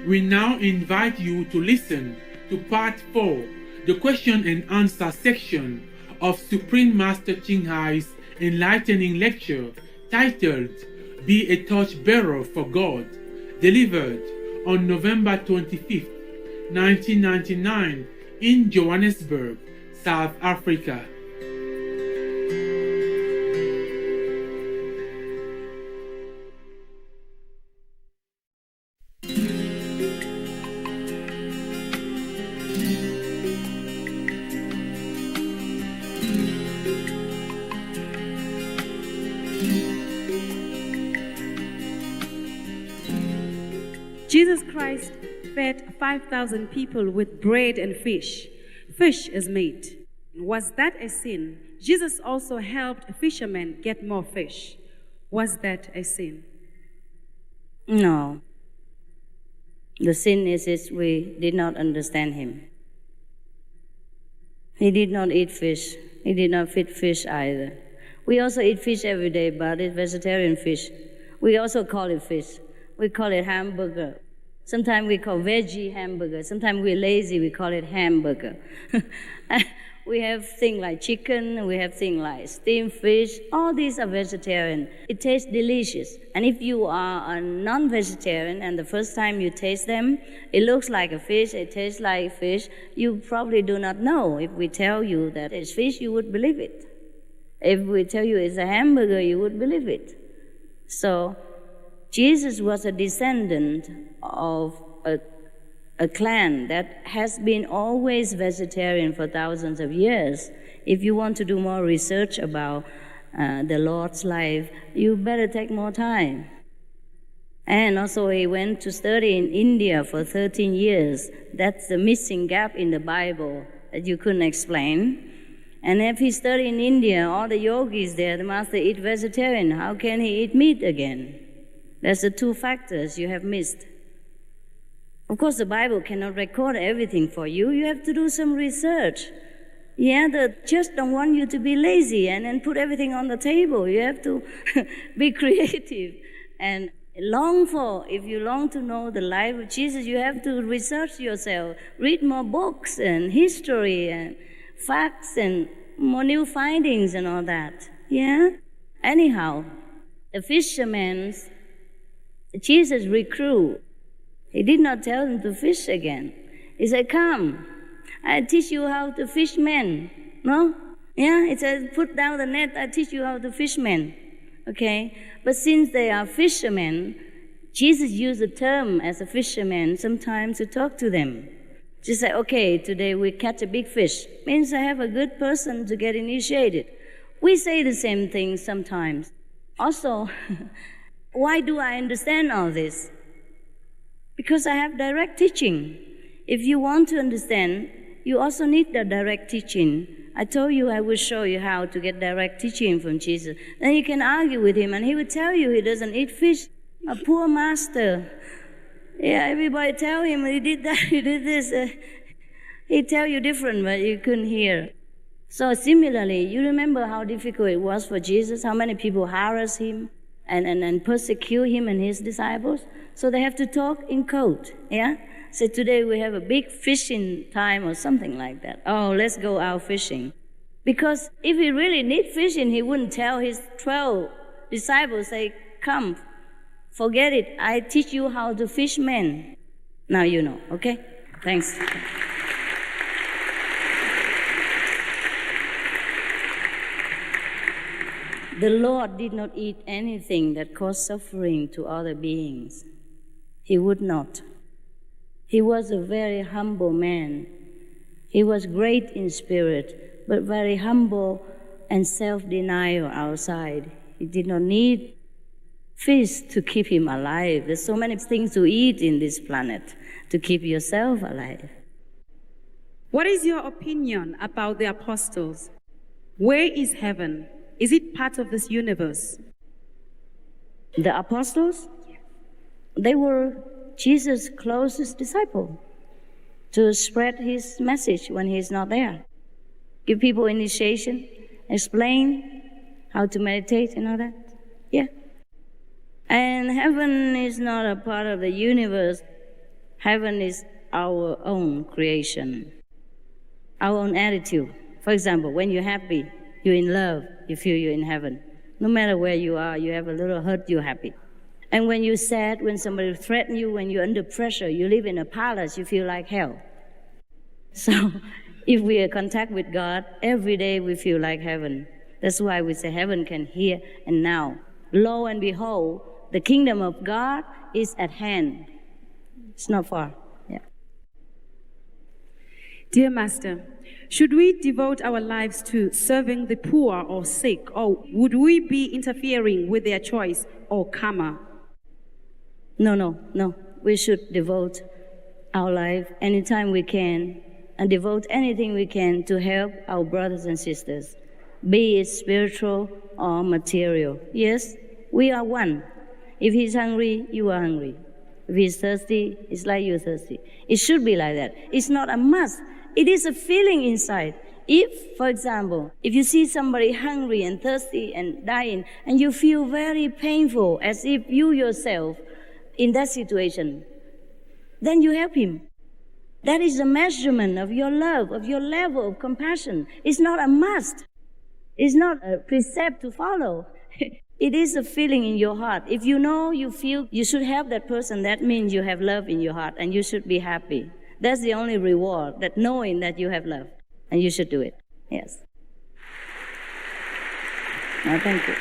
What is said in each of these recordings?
We now invite you to listen to part 4, the question and answer section of Supreme Master Ching Hai's enlightening lecture titled Be a Torchbearer for God, delivered on November 25th, 1999 in Johannesburg, South Africa. Jesus Christ fed 5,000 people with bread and fish. Fish is meat. Was that a sin? Jesus also helped fishermen get more fish. Was that a sin? No. The sin is we did not understand him. He did not eat fish. He did not feed fish either. We also eat fish every day, but it's vegetarian fish. We also call it fish. We call it hamburger. Sometimes we call veggie hamburger. Sometimes we're lazy, we call it hamburger. We have things like chicken, we have things like steamed fish. All these are vegetarian. It tastes delicious. And if you are a non-vegetarian and the first time you taste them, it looks like a fish, it tastes like fish, you probably do not know. If we tell you that it's fish, you would believe it. If we tell you it's a hamburger, you would believe it. So Jesus was a descendant of a clan that has been always vegetarian for thousands of years. If you want to do more research about the Lord's life, you better take more time. And also he went to study in India for 13 years. That's the missing gap in the Bible that you couldn't explain. And if he studied in India, all the yogis there, the master eat vegetarian. How can he eat meat again? That's the two factors you have missed. Of course, the Bible cannot record everything for you. You have to do some research. Yeah, the church don't want you to be lazy and put everything on the table. You have to be creative and if you long to know the life of Jesus, you have to research yourself, read more books and history and facts and more new findings and all that. Yeah? Anyhow, the fishermen, Jesus recruit. He did not tell them to fish again. He said, come, I teach you how to fish men. No? Yeah, he said, put down the net, I teach you how to fish men. Okay? But since they are fishermen, Jesus used the term as a fisherman sometimes to talk to them. Just say, okay, today we catch a big fish. Means I have a good person to get initiated. We say the same thing sometimes. Also, why do I understand all this? Because I have direct teaching. If you want to understand, you also need the direct teaching. I told you I will show you how to get direct teaching from Jesus. Then you can argue with him, and he will tell you he doesn't eat fish. A poor master. Yeah, everybody tell him he did that, he did this. He'd tell you different, but you couldn't hear. So similarly, you remember how difficult it was for Jesus, how many people harass him and persecute him and his disciples? So they have to talk in code, yeah? So today we have a big fishing time or something like that. Oh, let's go out fishing. Because if he really need fishing, he wouldn't tell his 12 disciples, say, come, forget it, I teach you how to fish men. Now you know, okay? Thanks. The Lord did not eat anything that caused suffering to other beings. He would not. He was a very humble man. He was great in spirit, but very humble and self-denial outside. He did not need fish to keep him alive. There's so many things to eat in this planet to keep yourself alive. What is your opinion about the apostles? Where is heaven? Is it part of this universe? The apostles? They were Jesus' closest disciple to spread his message when he's not there. Give people initiation, explain how to meditate and all that. Yeah. And heaven is not a part of the universe. Heaven is our own creation, our own attitude. For example, when you're happy, you're in love, you feel you're in heaven. No matter where you are, you have a little hurt, you're happy. And when you're sad, when somebody threatens you, when you're under pressure, you live in a palace, you feel like hell. So if we are in contact with God, every day we feel like heaven. That's why we say heaven can hear and now. Lo and behold, the kingdom of God is at hand. It's not far. Yeah. Dear Master, should we devote our lives to serving the poor or sick, or would we be interfering with their choice or karma? No. We should devote our life anytime we can and devote anything we can to help our brothers and sisters, be it spiritual or material. Yes, we are one. If he's hungry, you are hungry. If he's thirsty, it's like you're thirsty. It should be like that. It's not a must. It is a feeling inside. If, for example, if you see somebody hungry and thirsty and dying, and you feel very painful as if you yourself in that situation, then you help him. That is a measurement of your love, of your level of compassion. It's not a must. It's not a precept to follow. It is a feeling in your heart. If you know, you feel you should help that person, that means you have love in your heart and you should be happy. That's the only reward, that knowing that you have love and you should do it. Yes. No, thank you.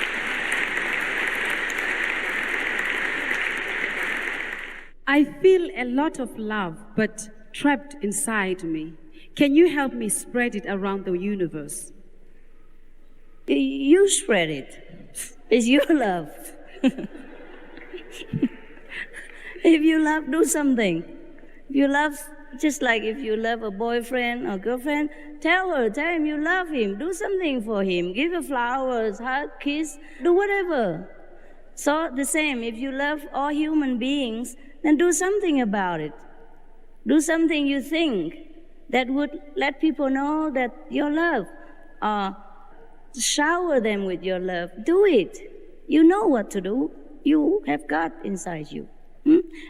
I feel a lot of love, but trapped inside me. Can you help me spread it around the universe? You spread it. It's your love. If you love, do something. If you love, just like if you love a boyfriend or girlfriend, tell him you love him. Do something for him. Give her flowers, hug, kiss, do whatever. So the same, if you love all human beings, then do something about it. Do something you think that would let people know that your love. Shower them with your love. Do it. You know what to do. You have God inside you.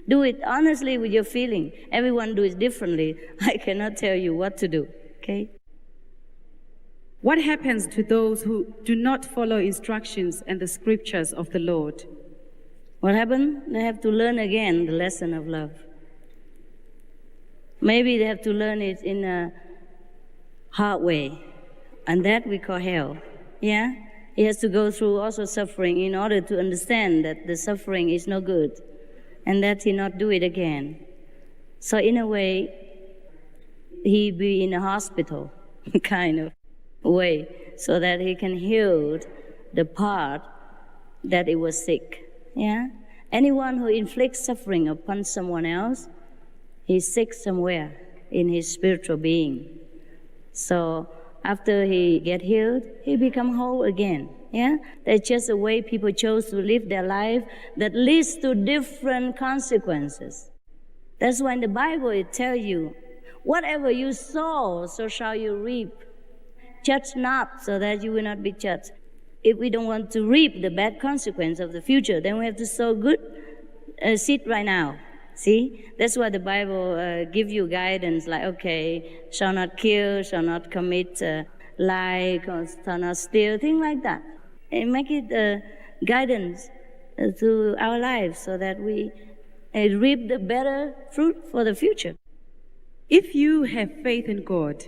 Do it honestly with your feeling. Everyone do it differently. I cannot tell you what to do. Okay? What happens to those who do not follow instructions and the scriptures of the Lord? What happened? They have to learn again the lesson of love. Maybe they have to learn it in a hard way, and that we call hell. Yeah? He has to go through also suffering in order to understand that the suffering is no good and that he not do it again. So in a way, he be in a hospital kind of way so that he can heal the part that it was sick. Yeah? Anyone who inflicts suffering upon someone else, he's sick somewhere in his spiritual being. So after he get healed, he become whole again. Yeah? That's just a way people chose to live their life that leads to different consequences. That's why in the Bible it tells you, whatever you sow, so shall you reap. Judge not, so that you will not be judged. If we don't want to reap the bad consequence of the future, then we have to sow good seed right now. See? That's why the Bible gives you guidance like, okay, shall not kill, shall not commit lie, shall not steal, things like that. And make it guidance to our lives so that we reap the better fruit for the future. If you have faith in God,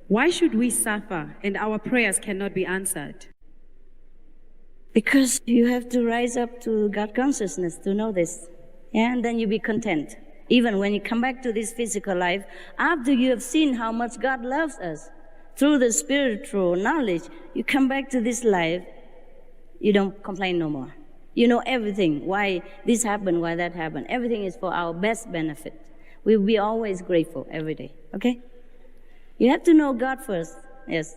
why should we suffer and our prayers cannot be answered? Because you have to rise up to God consciousness to know this. Yeah, and then you be content. Even when you come back to this physical life, after you have seen how much God loves us, through the spiritual knowledge, you come back to this life, you don't complain no more. You know everything, why this happened, why that happened. Everything is for our best benefit. We'll be always grateful every day, okay? You have to know God first, yes.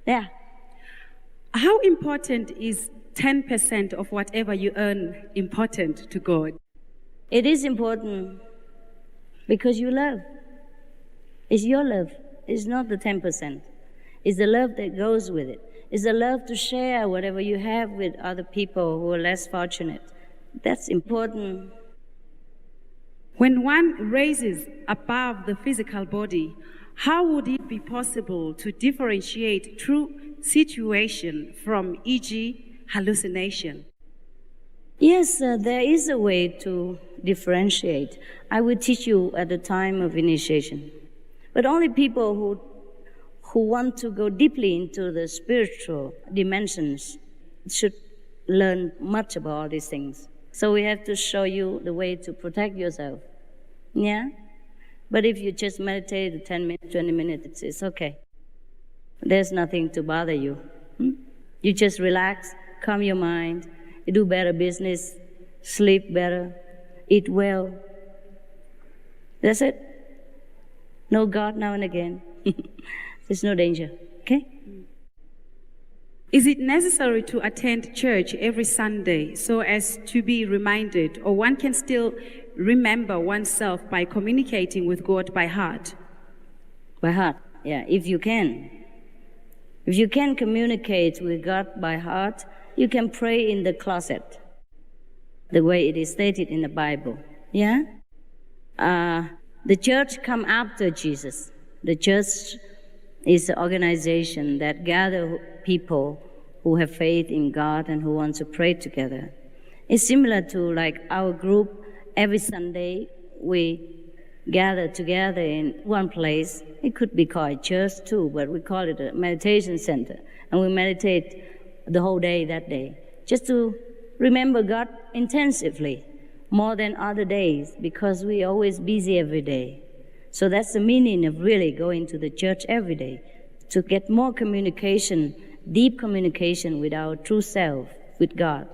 Yeah. How important is 10% of whatever you earn important to God? It is important because you love. It's your love. It's not the 10%. It's the love that goes with it. It's the love to share whatever you have with other people who are less fortunate. That's important. When one raises above the physical body, how would it be possible to differentiate true situation from, e.g., hallucination? Yes, there is a way to differentiate. I will teach you at the time of initiation. But only people who want to go deeply into the spiritual dimensions should learn much about all these things. So we have to show you the way to protect yourself. Yeah? But if you just meditate 10 minutes, 20 minutes, it's okay. There's nothing to bother you. You just relax, calm your mind, you do better business, sleep better, eat well. That's it. Know God now and again. There's no danger, okay? Is it necessary to attend church every Sunday so as to be reminded, or one can still remember oneself by communicating with God by heart? By heart, yeah, if you can. If you can communicate with God by heart, you can pray in the closet, the way it is stated in the Bible, yeah? The church come after Jesus. The church is an organization that gather people who have faith in God and who want to pray together. It's similar to like our group. Every Sunday we gather together in one place. It could be called church too, but we call it a meditation center. And we meditate the whole day that day, just to remember God intensively, more than other days, because we're always busy every day. So that's the meaning of really going to the church every day, to get more communication, deep communication with our true self, with God.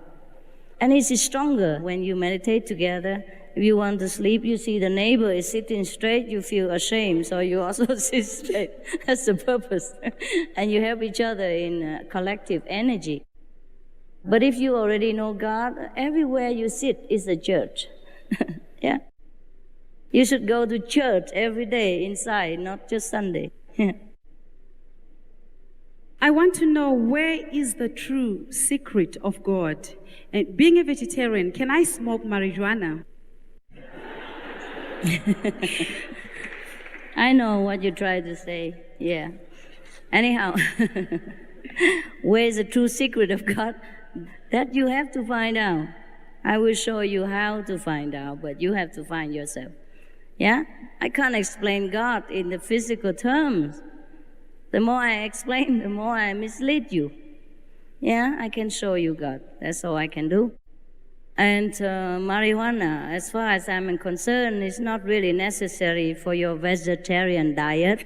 And it's stronger when you meditate together. If you want to sleep, you see the neighbor is sitting straight, you feel ashamed, so you also sit straight. That's the purpose. And you help each other in collective energy. But if you already know God, everywhere you sit is a church. Yeah? You should go to church every day inside, not just Sunday. I want to know, where is the true secret of God? And being a vegetarian, can I smoke marijuana? I know what you try to say, yeah. Anyhow, where is the true secret of God? That you have to find out. I will show you how to find out, but you have to find yourself. Yeah? I can't explain God in the physical terms. The more I explain, the more I mislead you. Yeah, I can show you God. That's all I can do. And marijuana, as far as I'm concerned, is not really necessary for your vegetarian diet.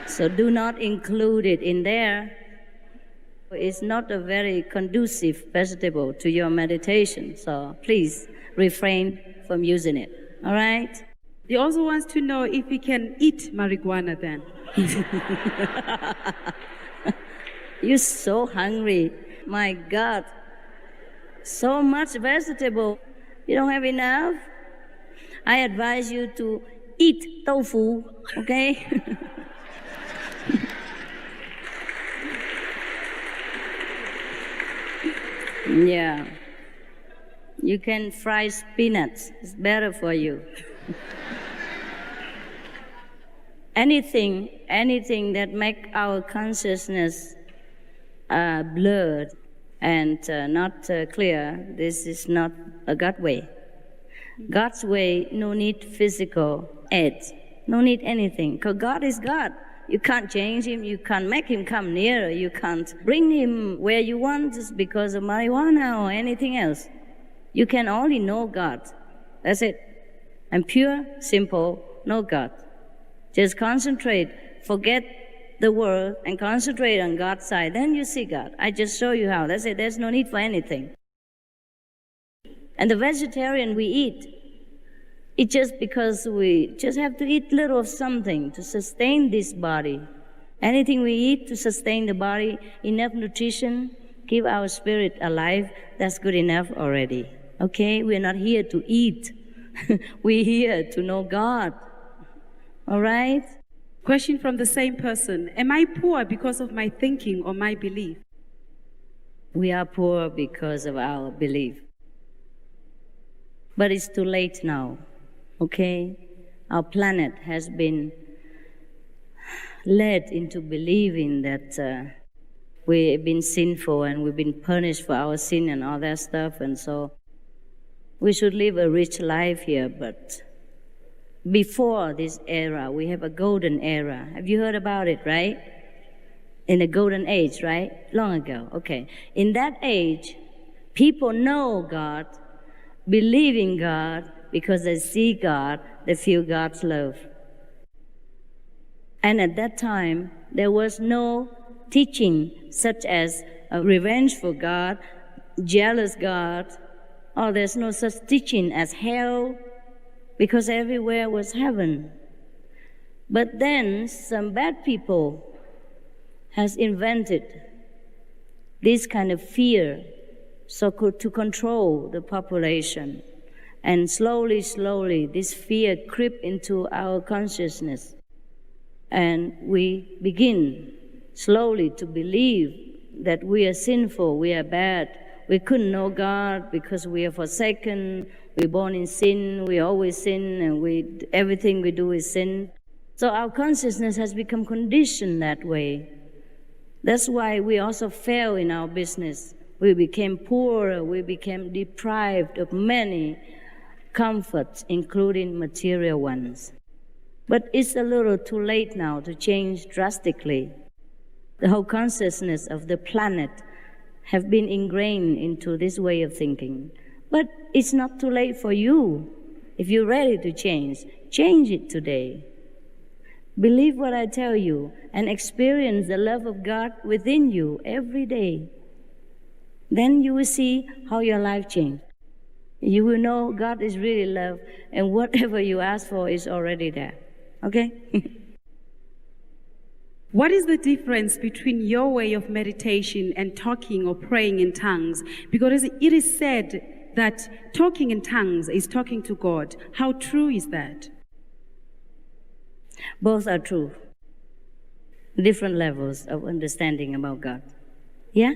So do not include it in there. It's not a very conducive vegetable to your meditation, so please refrain from using it. All right? He also wants to know if he can eat marijuana then. You're so hungry. My God. So much vegetable. You don't have enough? I advise you to eat tofu, okay? Yeah. You can fry peanuts. It's better for you. Anything that make our consciousness blurred and not clear, this is not a God way. God's way, no need physical aid, no need anything, because God is God. You can't change him, you can't make him come nearer, you can't bring him where you want just because of marijuana or anything else. You can only know God. That's it. And pure, simple, know God. Just concentrate, forget the world and concentrate on God's side. Then you see God. I just show you how. That's it. There's no need for anything. And the vegetarian we eat, it's just because we just have to eat little of something to sustain this body. Anything we eat to sustain the body, enough nutrition, keep our spirit alive, that's good enough already. Okay? We're not here to eat. We're here to know God. All right? Question from the same person. Am I poor because of my thinking or my belief? We are poor because of our belief. But it's too late now, okay? Our planet has been led into believing that we've been sinful and we've been punished for our sin and all that stuff, and so we should live a rich life here. But before this era, we have a golden era. Have you heard about it, right? In the golden age, right? Long ago, okay. In that age, people know God, believe in God, because they see God, they feel God's love. And at that time, there was no teaching such as a revengeful God, jealous God, or there's no such teaching as hell, because everywhere was heaven. But then some bad people has invented this kind of fear to control the population. And slowly, this fear creep into our consciousness. And we begin slowly to believe that we are sinful, we are bad. We couldn't know God because we are forsaken, we're born in sin, we always sin, and everything we do is sin. So our consciousness has become conditioned that way. That's why we also fail in our business. We became poorer, we became deprived of many comforts, including material ones. But it's a little too late now to change drastically. The whole consciousness of the planet have been ingrained into this way of thinking. But it's not too late for you. If you're ready to change it today. Believe what I tell you and experience the love of God within you every day. Then you will see how your life changes. You will know God is really love, and whatever you ask for is already there. Okay? What is the difference between your way of meditation and talking or praying in tongues? Because it is said that talking in tongues is talking to God. How true is that? Both are true. Different levels of understanding about God. Yeah?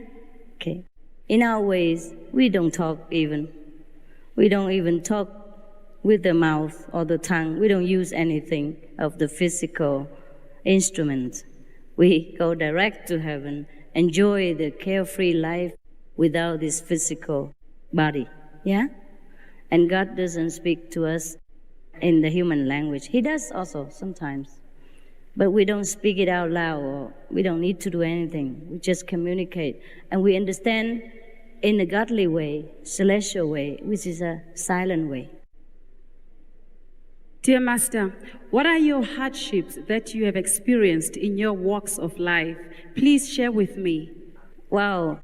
Okay. In our ways, we don't talk even. We don't even talk with the mouth or the tongue. We don't use anything of the physical instruments. We go direct to heaven, enjoy the carefree life without this physical body. Yeah? And God doesn't speak to us in the human language. He does also sometimes. But we don't speak it out loud, or we don't need to do anything. We just communicate. And we understand in a godly way, celestial way, which is a silent way. Dear Master, what are your hardships that you have experienced in your walks of life? Please share with me. Wow.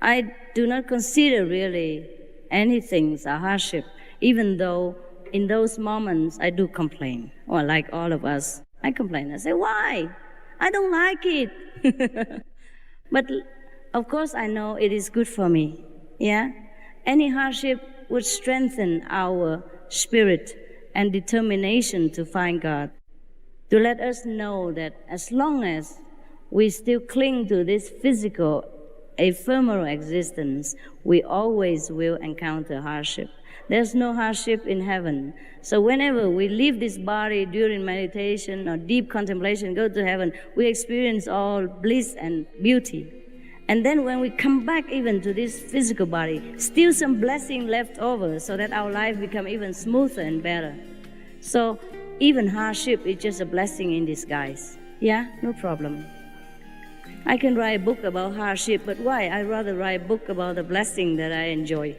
I do not consider really anything a hardship, even though in those moments I do complain, or like all of us, I complain. I say, why? I don't like it. But of course I know it is good for me. Yeah? Any hardship would strengthen our spirit and determination to find God, to let us know that as long as we still cling to this physical, ephemeral existence, we always will encounter hardship. There's no hardship in heaven. So whenever we leave this body during meditation or deep contemplation, go to heaven, we experience all bliss and beauty. And then when we come back even to this physical body, still some blessing left over so that our life become even smoother and better. So even hardship is just a blessing in disguise. Yeah, no problem. I can write a book about hardship, but why? I'd rather write a book about the blessing that I enjoy.